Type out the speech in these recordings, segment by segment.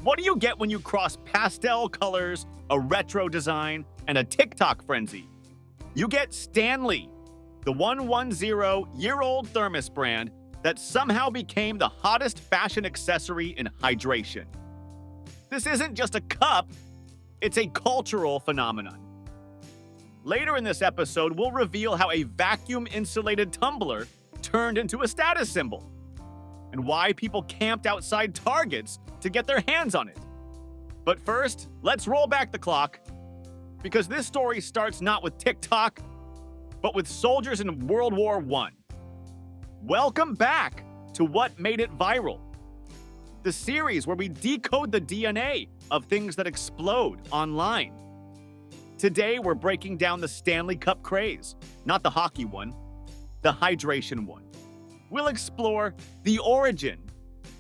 What do you get when you cross pastel colors, a retro design, and a TikTok frenzy? You get Stanley, the 110-year-old thermos brand that somehow became the hottest fashion accessory in hydration. This isn't just a cup, it's a cultural phenomenon. Later in this episode, we'll reveal how a vacuum-insulated tumbler turned into a status symbol, and why people camped outside Targets to get their hands on it. But first, let's roll back the clock, because this story starts not with TikTok, but with soldiers in World War I. Welcome back to What Made It Viral, the series where we decode the DNA of things that explode online. Today, we're breaking down the Stanley Cup craze, not the hockey one, the hydration one. We'll explore the origin,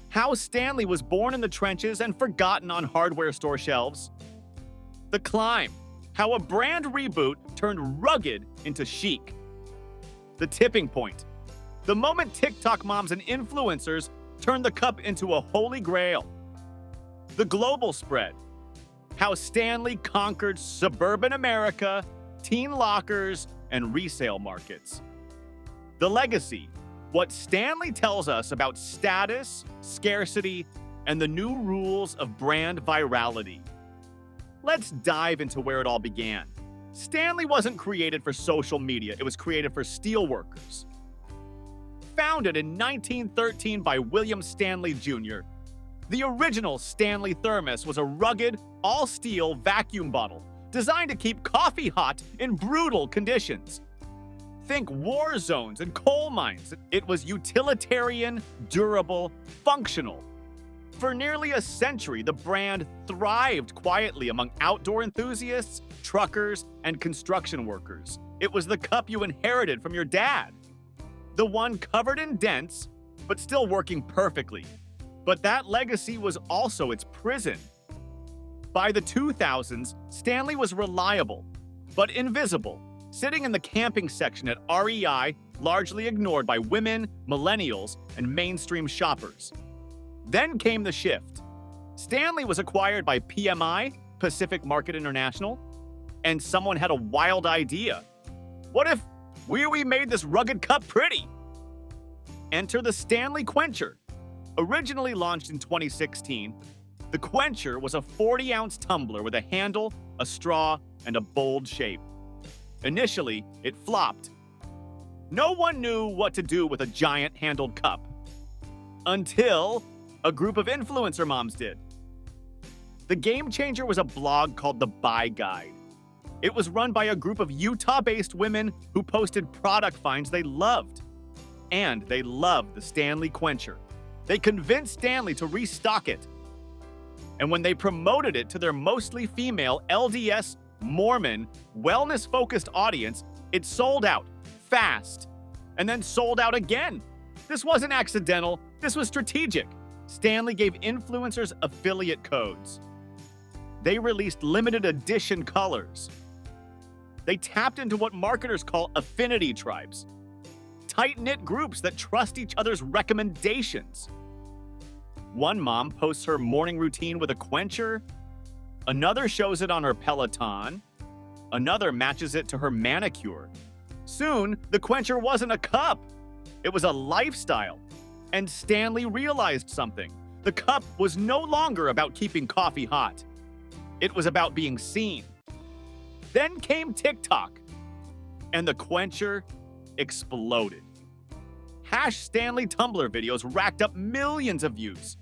how Stanley was born in the trenches and forgotten on hardware store shelves, the climb, how a brand reboot turned rugged into chic, the tipping point, the moment TikTok moms and influencers turned the cup into a holy grail, the global spread, how Stanley conquered suburban America, teen lockers, and resale markets, the legacy, what Stanley tells us about status, scarcity, and the new rules of brand virality. Let's dive into where it all began. Stanley wasn't created for social media, it was created for steelworkers. Founded in 1913 by William Stanley Jr., the original Stanley thermos was a rugged, all-steel vacuum bottle designed to keep coffee hot in brutal conditions. Think war zones and coal mines. It was utilitarian, durable, functional. For nearly a century, the brand thrived quietly among outdoor enthusiasts, truckers, and construction workers. It was the cup you inherited from your dad. The one covered in dents, but still working perfectly. But that legacy was also its prison. By the 2000s, Stanley was reliable, but invisible, sitting in the camping section at REI, largely ignored by women, millennials, and mainstream shoppers. Then came the shift. Stanley was acquired by PMI, Pacific Market International, and someone had a wild idea. What if we made this rugged cup pretty? Enter the Stanley Quencher. Originally launched in 2016, the Quencher was a 40-ounce tumbler with a handle, a straw, and a bold shape. Initially, it flopped. No one knew what to do with a giant-handled cup. Until a group of influencer moms did. The game changer was a blog called The Buy Guide. It was run by a group of Utah-based women who posted product finds they loved. And they loved the Stanley Quencher. They convinced Stanley to restock it. And when they promoted it to their mostly female LDS, Mormon, wellness-focused audience, it sold out fast and then sold out again. This wasn't accidental, this was strategic. Stanley gave influencers affiliate codes. They released limited edition colors. They tapped into what marketers call affinity tribes, tight-knit groups that trust each other's recommendations. One mom posts her morning routine with a Quencher. Another shows it on her Peloton. Another matches it to her manicure. Soon, the Quencher wasn't a cup. It was a lifestyle. And Stanley realized something. The cup was no longer about keeping coffee hot. It was about being seen. Then came TikTok. And the Quencher exploded. #Stanley Tumbler videos racked up millions of views.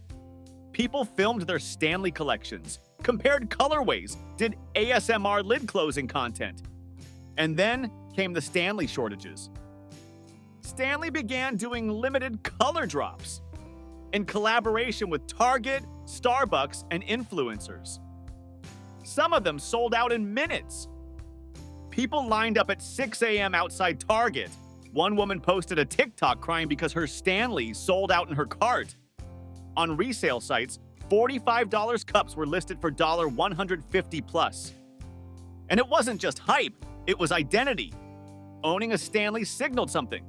People filmed their Stanley collections, compared colorways, did ASMR lid closing content. And then came the Stanley shortages. Stanley began doing limited color drops in collaboration with Target, Starbucks, and influencers. Some of them sold out in minutes. People lined up at 6 a.m. outside Target. One woman posted a TikTok crying because her Stanley sold out in her cart. On resale sites, $45 cups were listed for $150 plus. And it wasn't just hype, it was identity. Owning a Stanley signaled something.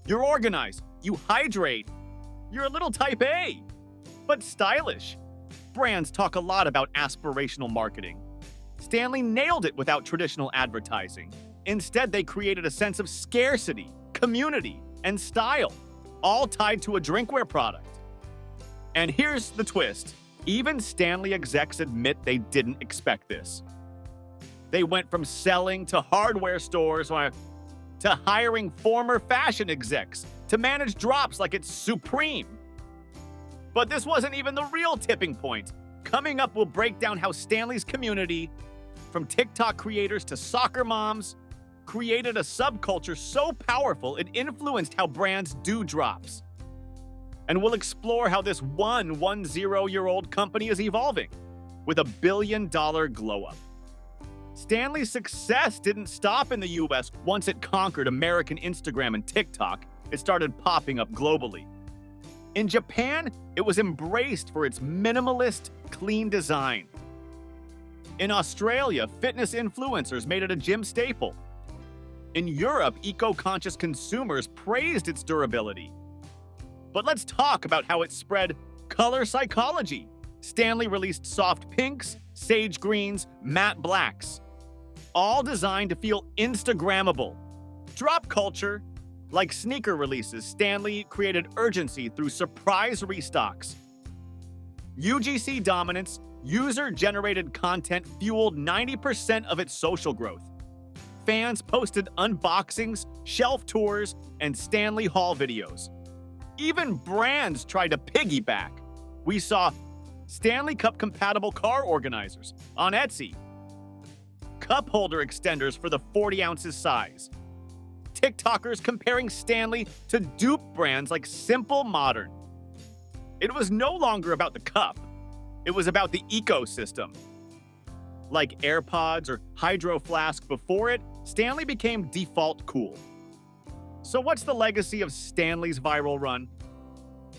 You're organized, you hydrate, you're a little type A, but stylish. brands talk a lot about aspirational marketing. Stanley nailed it without traditional advertising. Instead, they created a sense of scarcity, community, and style, all tied to a drinkware product. And here's the twist. Even Stanley execs admit they didn't expect this. They went from selling to hardware stores to hiring former fashion execs to manage drops like it's supreme. But this wasn't even the real tipping point. Coming up, we'll break down how Stanley's community, from TikTok creators to soccer moms, created a subculture so powerful it influenced how brands do drops. And we'll explore how this 110-year-old company is evolving with a billion-dollar glow-up. Stanley's success didn't stop in the US. Once it conquered American Instagram and TikTok, it started popping up globally. In Japan, it was embraced for its minimalist, clean design. In Australia, fitness influencers made it a gym staple. In Europe, eco-conscious consumers praised its durability. But let's talk about how it spread color psychology. Stanley released soft pinks, sage greens, matte blacks, all designed to feel Instagrammable. Drop culture, like sneaker releases, Stanley created urgency through surprise restocks. UGC dominance, user-generated content fueled 90% of its social growth. Fans posted unboxings, shelf tours, and Stanley haul videos. Even brands tried to piggyback. We saw Stanley Cup compatible car organizers on Etsy, cup holder extenders for the 40 ounces size, TikTokers comparing Stanley to dupe brands like Simple Modern. It was no longer about the cup, it was about the ecosystem. Like AirPods or Hydro Flask before it, Stanley became default cool. So what's the legacy of Stanley's viral run?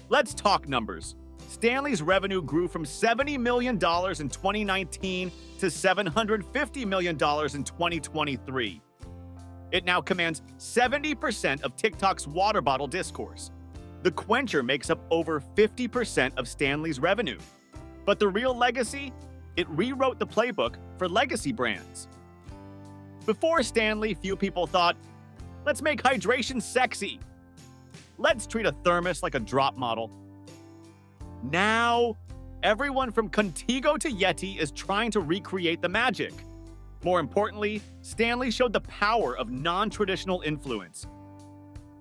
Let's talk numbers. Stanley's revenue grew from $70 million in 2019 to $750 million in 2023. It now commands 70% of TikTok's water bottle discourse. The Quencher makes up over 50% of Stanley's revenue. But the real legacy? It rewrote the playbook for legacy brands. Before Stanley, few people thought, let's make hydration sexy. Let's treat a thermos like a drop model. Now, everyone from Contigo to YETI is trying to recreate the magic. More importantly, Stanley showed the power of non-traditional influence.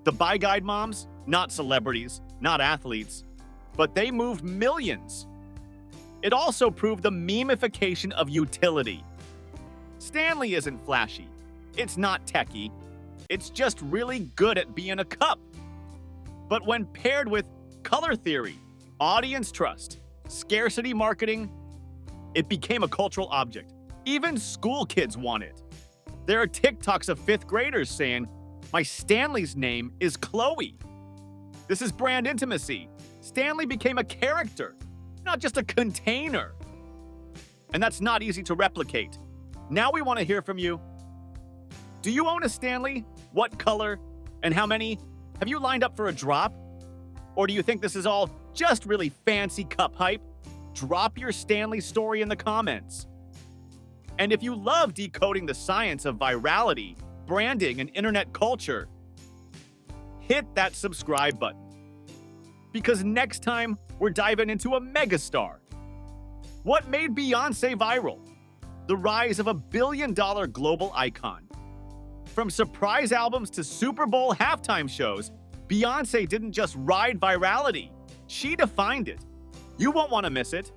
The Buy Guide moms, not celebrities, not athletes, but they moved millions. It also proved the memification of utility. Stanley isn't flashy. It's not techy. It's just really good at being a cup. But when paired with color theory, audience trust, scarcity marketing, it became a cultural object. Even school kids want it. There are TikToks of 5th graders saying, "My Stanley's name is Chloe." This is brand intimacy. Stanley became a character, not just a container. And that's not easy to replicate. Now we want to hear from you. Do you own a Stanley? What color? And how many? Have you lined up for a drop? Or do you think this is all just really fancy cup hype? Drop your Stanley story in the comments. And if you love decoding the science of virality, branding, and internet culture, hit that subscribe button. Because next time, we're diving into a megastar. What made Beyoncé viral? The rise of a billion-dollar global icon. From surprise albums to Super Bowl halftime shows, Beyoncé didn't just ride virality. She defined it. You won't want to miss it.